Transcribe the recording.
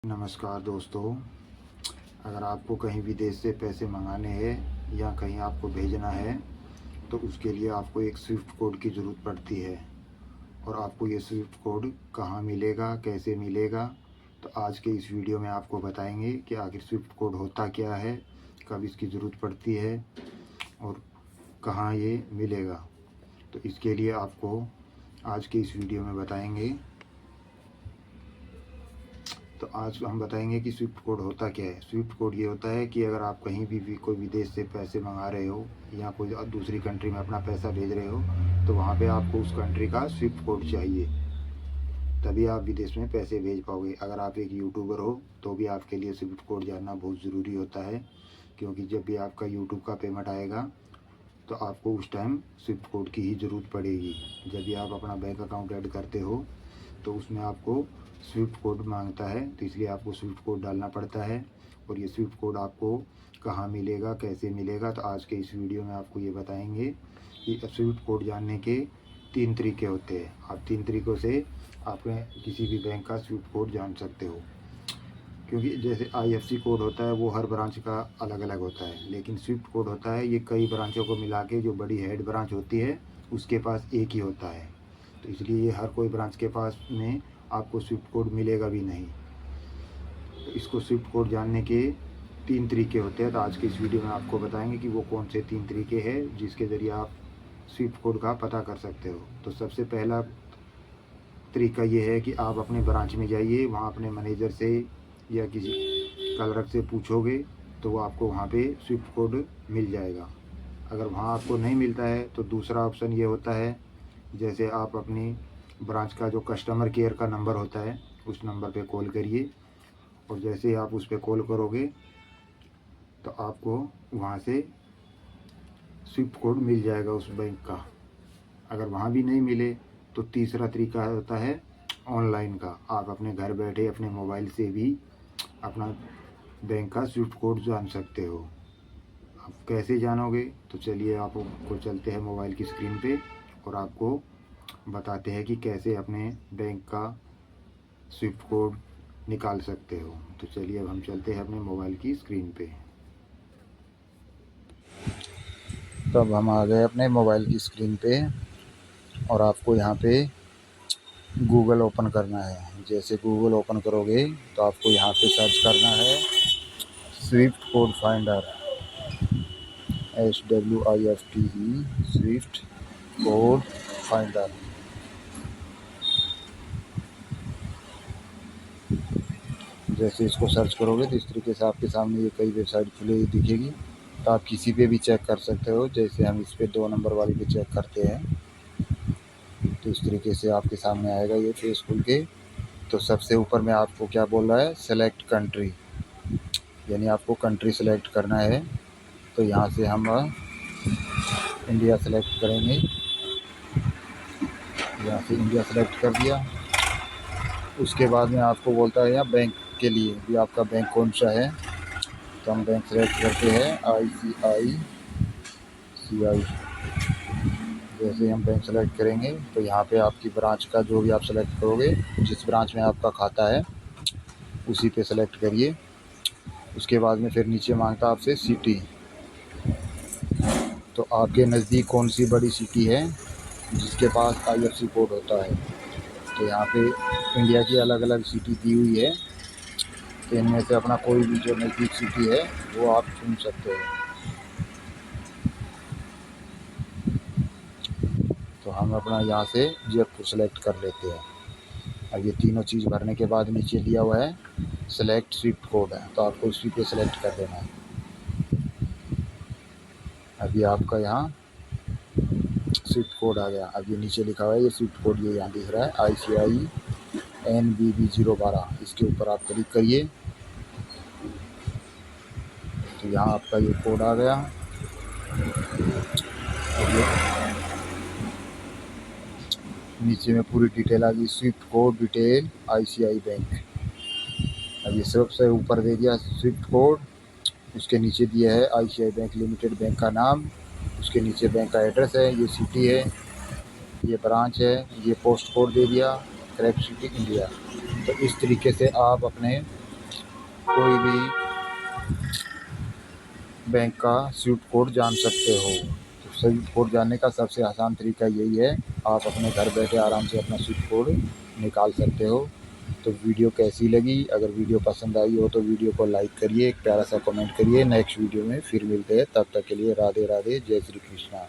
नमस्कार दोस्तों। अगर आपको कहीं विदेश से पैसे मंगाने हैं या कहीं आपको भेजना है तो उसके लिए आपको एक स्विफ्ट कोड की ज़रूरत पड़ती है। और आपको ये स्विफ्ट कोड कहाँ मिलेगा, कैसे मिलेगा, तो आज के इस वीडियो में आपको बताएंगे कि आखिर स्विफ्ट कोड होता क्या है, कब इसकी ज़रूरत पड़ती है और कहाँ ये मिलेगा। तो इसके लिए आपको आज के इस वीडियो में बताएंगे। तो आज हम बताएंगे कि स्विफ्ट कोड होता क्या है। स्विफ्ट कोड ये होता है कि अगर आप कहीं भी कोई विदेश से पैसे मंगा रहे हो या कोई दूसरी कंट्री में अपना पैसा भेज रहे हो तो वहाँ पे आपको उस कंट्री का स्विफ्ट कोड चाहिए, तभी आप विदेश में पैसे भेज पाओगे। अगर आप एक यूट्यूबर हो तो भी आपके लिए स्विफ्ट कोड जानना बहुत ज़रूरी होता है, क्योंकि जब भी आपका यूट्यूब का पेमेंट आएगा तो आपको उस टाइम स्विफ्ट कोड की ही ज़रूरत पड़ेगी। जब भी आप अपना बैंक अकाउंट ऐड करते हो तो उसमें आपको स्विफ्ट कोड मांगता है, तो इसलिए आपको स्विफ्ट कोड डालना पड़ता है। और ये स्विफ्ट कोड आपको कहाँ मिलेगा, कैसे मिलेगा, तो आज के इस वीडियो में आपको ये बताएंगे कि स्विफ्ट कोड जानने के 3 तरीके होते हैं। आप 3 तरीक़ों से आपने किसी भी बैंक का स्विफ्ट कोड जान सकते हो। क्योंकि जैसे IFSC कोड होता है वो हर ब्रांच का अलग अलग होता है, लेकिन स्विफ्ट कोड होता है ये कई ब्रांचों को मिला के जो बड़ी हेड ब्रांच होती है उसके पास एक ही होता है। तो इसलिए ये हर कोई ब्रांच के पास में आपको स्विफ्ट कोड मिलेगा भी नहीं। तो इसको स्विफ्ट कोड जानने के 3 तरीके होते हैं। तो आज के इस वीडियो में आपको बताएंगे कि वो कौन से 3 तरीके हैं जिसके ज़रिए आप स्विफ्ट कोड का पता कर सकते हो। तो सबसे पहला तरीका ये है कि आप अपने ब्रांच में जाइए, वहाँ अपने मैनेजर से या किसी क्लर्क से पूछोगे तो वो आपको वहाँ पे स्विफ्ट कोड मिल जाएगा। अगर वहाँ आपको नहीं मिलता है तो दूसरा ऑप्शन ये होता है, जैसे आप अपनी ब्रांच का जो कस्टमर केयर का नंबर होता है उस नंबर पे कॉल करिए, और जैसे ही आप उस पर कॉल करोगे तो आपको वहाँ से स्विफ्ट कोड मिल जाएगा उस बैंक का। अगर वहाँ भी नहीं मिले तो तीसरा तरीका होता है ऑनलाइन का। आप अपने घर बैठे अपने मोबाइल से भी अपना बैंक का स्विफ्ट कोड जान सकते हो। आप कैसे जानोगे, तो चलिए आपको चलते हैं मोबाइल की स्क्रीन पे और आपको बताते हैं कि कैसे अपने बैंक का स्विफ्ट कोड निकाल सकते हो। तो चलिए अब हम चलते हैं अपने मोबाइल की स्क्रीन पे। तो अब हम आ गए अपने मोबाइल की स्क्रीन पे और आपको यहाँ पे गूगल ओपन करना है। जैसे गूगल ओपन करोगे तो आपको यहाँ पे सर्च करना है Swift code finder, SWIFT Swift code finder. जैसे इसको सर्च करोगे तो इस तरीके से आपके सामने ये कई वेबसाइट खुली हुई दिखेगी। तो आप किसी पे भी चेक कर सकते हो। जैसे हम इस पे 2 नंबर वाली पे चेक करते हैं तो इस तरीके से आपके सामने आएगा ये फेस खुल के। तो सबसे ऊपर में आपको क्या बोल रहा है, सेलेक्ट कंट्री, यानी आपको कंट्री सेलेक्ट करना है। तो यहाँ से हम इंडिया सेलेक्ट करेंगे। यहाँ से इंडिया सेलेक्ट कर दिया। उसके बाद में आपको बोलता है यहाँ बैंक के लिए भी आपका बैंक कौन सा है, तो हम बैंक सेलेक्ट करते हैं ICICI। जैसे हम बैंक सेलेक्ट करेंगे तो यहाँ पे आपकी ब्रांच का जो भी आप सेलेक्ट करोगे, जिस ब्रांच में आपका खाता है उसी पे सेलेक्ट करिए। उसके बाद में फिर नीचे मांगता है आपसे सिटी, तो आपके नज़दीक कौन सी बड़ी सिटी है जिसके पास IFSC कोड होता है। तो यहाँ पे इंडिया की अलग अलग सिटी दी हुई है, तो इनमें से अपना कोई भी जो नज़दीक सिटी है वो आप चुन सकते हो। तो हम अपना यहाँ से जयपुर सेलेक्ट कर लेते हैं। अब ये तीनों चीज़ भरने के बाद नीचे दिया हुआ है सेलेक्ट स्विफ्ट कोड है, तो आपको उसी पे सेलेक्ट कर देना है। अभी आपका यहाँ स्विफ्ट कोड आ गया। अब ये नीचे लिखा हुआ है ये स्विफ्ट कोड, ये यहाँ दिख रहा है ICINBB012, इसके ऊपर आप क्लिक करिए। तो यहाँ आपका ये कोड आ गया। अब ये नीचे में पूरी डिटेल आ गई, Swift code detail ICICI bank. अब ये सबसे ऊपर दे दिया स्विफ्ट कोड, उसके नीचे दिया है ICICI बैंक लिमिटेड बैंक का नाम, उसके नीचे बैंक का एड्रेस है, ये सिटी है, ये ब्रांच है, ये पोस्ट कोड दे दिया करेक्ट सिटी इंडिया। तो इस तरीके से आप अपने कोई भी बैंक का स्विफ्ट कोड जान सकते हो। तो स्विफ्ट कोड जानने का सबसे आसान तरीका यही है, आप अपने घर बैठे आराम से अपना स्विफ्ट कोड निकाल सकते हो। तो वीडियो कैसी लगी? अगर वीडियो पसंद आई हो तो वीडियो को लाइक करिए, एक प्यारा सा कमेंट करिए। नेक्स्ट वीडियो में फिर मिलते हैं, तब तक के लिए राधे राधे, जय श्री कृष्णा।